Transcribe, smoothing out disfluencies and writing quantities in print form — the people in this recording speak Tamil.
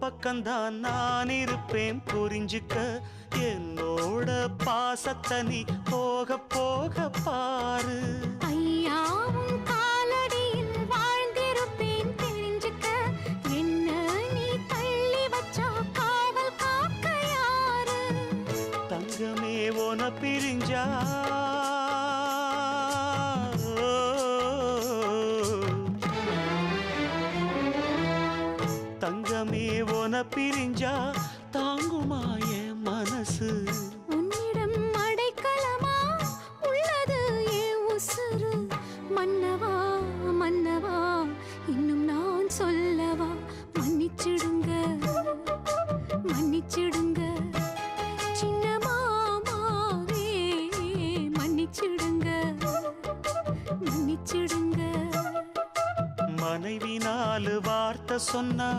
பக்கம்தான் நான் இருப்பேன் புரிஞ்சுக்க. என்னோட பாசத்தை நீ போக போக பாரு. ஐயாவும் காலடியில் வாழ்ந்திருப்பேன் தெரிஞ்சுக்க. என்ன நீ தள்ளி வச்சா காவல் காக்க யாரு? தங்கமே உன பிரிஞ்சா தங்கமே உன பிரிஞ்சா தாங்குமாய மனசு. உன்னிடம் அடைக்கலமா உள்ளது ஏ உசுறு. மன்னவா மன்னவா இன்னும் நான் சொல்லவா? மன்னிச்சிடுங்க மன்னிச்சிடுங்க சின்ன மாமாவே. மன்னிச்சிடுங்க மன்னிச்சிடுங்க. மனைவி 4 வார்த்தை சொன்னா